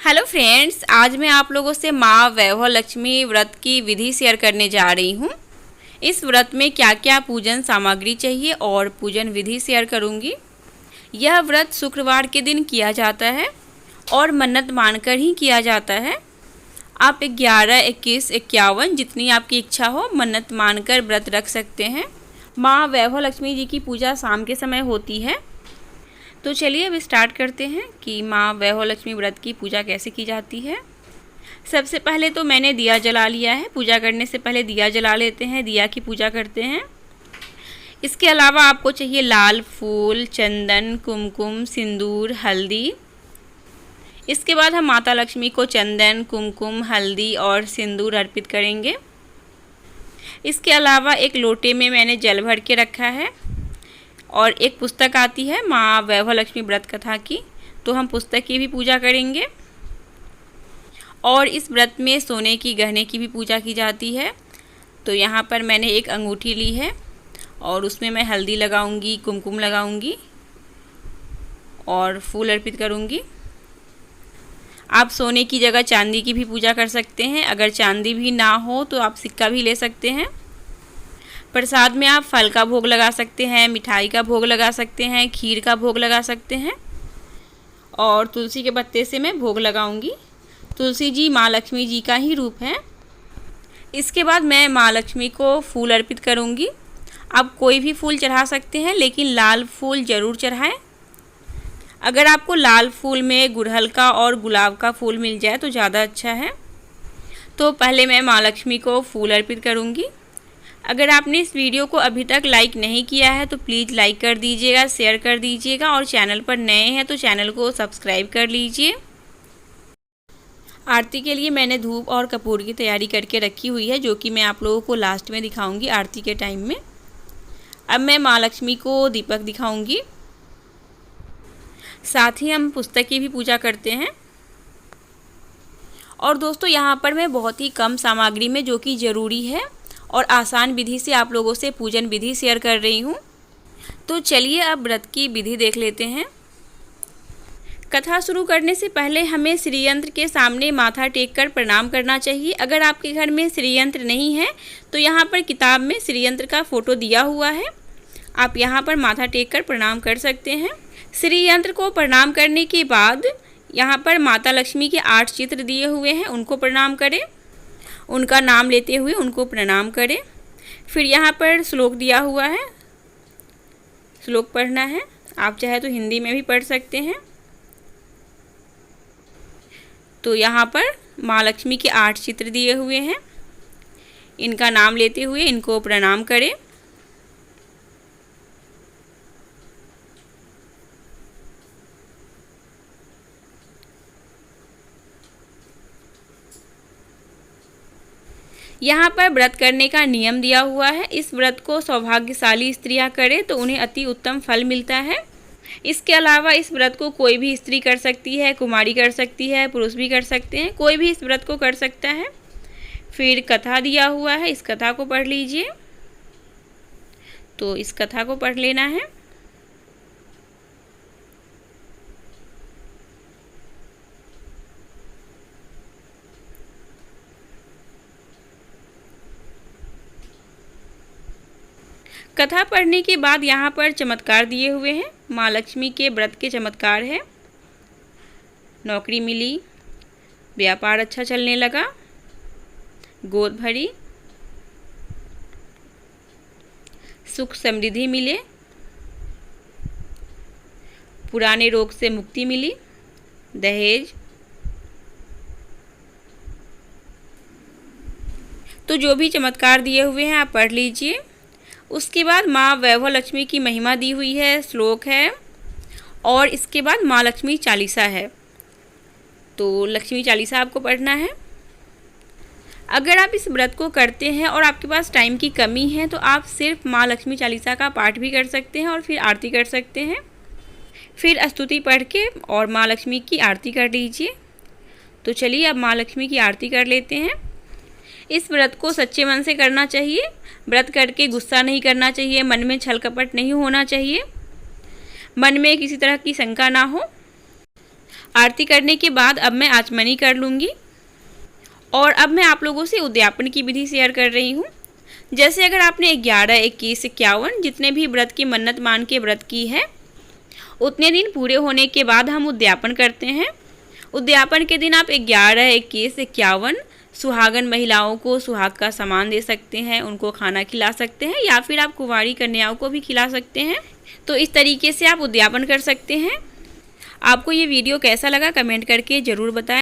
Hello friends, आज मैं आप लोगों से माँ वैभव लक्ष्मी व्रत की विधि शेयर करने जा रही हूँ। इस व्रत में क्या क्या पूजन सामग्री चाहिए और पूजन विधि शेयर करूँगी। यह व्रत शुक्रवार के दिन किया जाता है और मन्नत मानकर ही किया जाता है। आप 11, 21, 51 जितनी आपकी इच्छा हो मन्नत मानकर व्रत रख सकते हैं। माँ वैभव लक्ष्मी जी की पूजा शाम के समय होती है। तो चलिए अब स्टार्ट करते हैं कि माँ वैभव लक्ष्मी व्रत की पूजा कैसे की जाती है। सबसे पहले तो मैंने दिया जला लिया है। पूजा करने से पहले दिया जला लेते हैं, दिया की पूजा करते हैं। इसके अलावा आपको चाहिए लाल फूल, चंदन, कुमकुम, सिंदूर, हल्दी। इसके बाद हम माता लक्ष्मी को चंदन, कुमकुम, हल्दी और सिंदूर अर्पित करेंगे। इसके अलावा एक लोटे में मैंने जल भर के रखा है और एक पुस्तक आती है माँ वैभव लक्ष्मी व्रत कथा की, तो हम पुस्तक की भी पूजा करेंगे। और इस व्रत में सोने की गहने की भी पूजा की जाती है। तो यहाँ पर मैंने एक अंगूठी ली है और उसमें मैं हल्दी लगाऊंगी, कुमकुम लगाऊंगी और फूल अर्पित करूंगी। आप सोने की जगह चांदी की भी पूजा कर सकते हैं। अगर चांदी भी ना हो तो आप सिक्का भी ले सकते हैं। प्रसाद में आप फल का भोग लगा सकते हैं, मिठाई का भोग लगा सकते हैं, खीर का भोग लगा सकते हैं और तुलसी के पत्ते से मैं भोग लगाऊंगी। तुलसी जी माँ लक्ष्मी जी का ही रूप है। इसके बाद मैं माँ लक्ष्मी को फूल अर्पित करूंगी। आप कोई भी फूल चढ़ा सकते हैं लेकिन लाल फूल ज़रूर चढ़ाएं। अगर आपको लाल फूल में गुड़हल का और गुलाब का फूल मिल जाए तो ज़्यादा अच्छा है। तो पहले मैं माँ लक्ष्मी को फूल अर्पित करूंगी। अगर आपने इस वीडियो को अभी तक लाइक नहीं किया है तो प्लीज़ लाइक कर दीजिएगा, शेयर कर दीजिएगा और चैनल पर नए हैं तो चैनल को सब्सक्राइब कर लीजिए। आरती के लिए मैंने धूप और कपूर की तैयारी करके रखी हुई है, जो कि मैं आप लोगों को लास्ट में दिखाऊंगी आरती के टाइम में। अब मैं माँ लक्ष्मी को दीपक दिखाऊंगी। साथ ही हम पुस्तक की भी पूजा करते हैं। और दोस्तों यहाँ पर मैं बहुत ही कम सामग्री में, जो कि ज़रूरी है और आसान विधि से आप लोगों से पूजन विधि शेयर कर रही हूँ। तो चलिए अब व्रत की विधि देख लेते हैं। कथा शुरू करने से पहले हमें श्री यंत्र के सामने माथा टेक कर प्रणाम करना चाहिए। अगर आपके घर में श्री यंत्र नहीं है तो यहाँ पर किताब में श्री यंत्र का फ़ोटो दिया हुआ है, आप यहाँ पर माथा टेक कर प्रणाम कर सकते हैं। श्री यंत्र को प्रणाम करने के बाद यहाँ पर माता लक्ष्मी के 8 चित्र दिए हुए हैं, उनको प्रणाम करें। उनका नाम लेते हुए उनको प्रणाम करें। फिर यहाँ पर श्लोक दिया हुआ है, श्लोक पढ़ना है। आप चाहे तो हिंदी में भी पढ़ सकते हैं। तो यहाँ पर माँ लक्ष्मी के 8 चित्र दिए हुए हैं, इनका नाम लेते हुए इनको प्रणाम करें। यहाँ पर व्रत करने का नियम दिया हुआ है। इस व्रत को सौभाग्यशाली स्त्रियाँ करें तो उन्हें अति उत्तम फल मिलता है। इसके अलावा इस व्रत को कोई भी स्त्री कर सकती है, कुमारी कर सकती है, पुरुष भी कर सकते हैं, कोई भी इस व्रत को कर सकता है। फिर कथा दिया हुआ है, इस कथा को पढ़ लीजिए। तो इस कथा को पढ़ लेना है। कथा पढ़ने के बाद यहाँ पर चमत्कार दिए हुए हैं। माँ लक्ष्मी के व्रत के चमत्कार है। नौकरी मिली, व्यापार अच्छा चलने लगा, गोद भरी, सुख समृद्धि मिले, पुराने रोग से मुक्ति मिली, दहेज। तो जो भी चमत्कार दिए हुए हैं आप पढ़ लीजिए। उसके बाद माँ वैभव लक्ष्मी की महिमा दी हुई है, श्लोक है और इसके बाद माँ लक्ष्मी चालीसा है। तो लक्ष्मी चालीसा आपको पढ़ना है। अगर आप इस व्रत को करते हैं और आपके पास टाइम की कमी है तो आप सिर्फ माँ लक्ष्मी चालीसा का पाठ भी कर सकते हैं और फिर आरती कर सकते हैं। फिर स्तुति पढ़ के और माँ लक्ष्मी की आरती कर लीजिए। तो चलिए अब माँ लक्ष्मी की आरती कर लेते हैं। इस व्रत को सच्चे मन से करना चाहिए। व्रत करके गुस्सा नहीं करना चाहिए, मन में छल कपट नहीं होना चाहिए, मन में किसी तरह की शंका ना हो। आरती करने के बाद अब मैं आचमनी कर लूँगी और अब मैं आप लोगों से उद्यापन की विधि शेयर कर रही हूँ। जैसे अगर आपने 11, 21, 51 जितने भी व्रत की मन्नत मान के व्रत की है, उतने दिन पूरे होने के बाद हम उद्यापन करते हैं। उद्यापन के दिन आप 11, 21, 51 सुहागन महिलाओं को सुहाग का सामान दे सकते हैं, उनको खाना खिला सकते हैं या फिर आप कुंवारी कन्याओं को भी खिला सकते हैं। तो इस तरीके से आप उद्यापन कर सकते हैं। आपको ये वीडियो कैसा लगा कमेंट करके ज़रूर बताएं।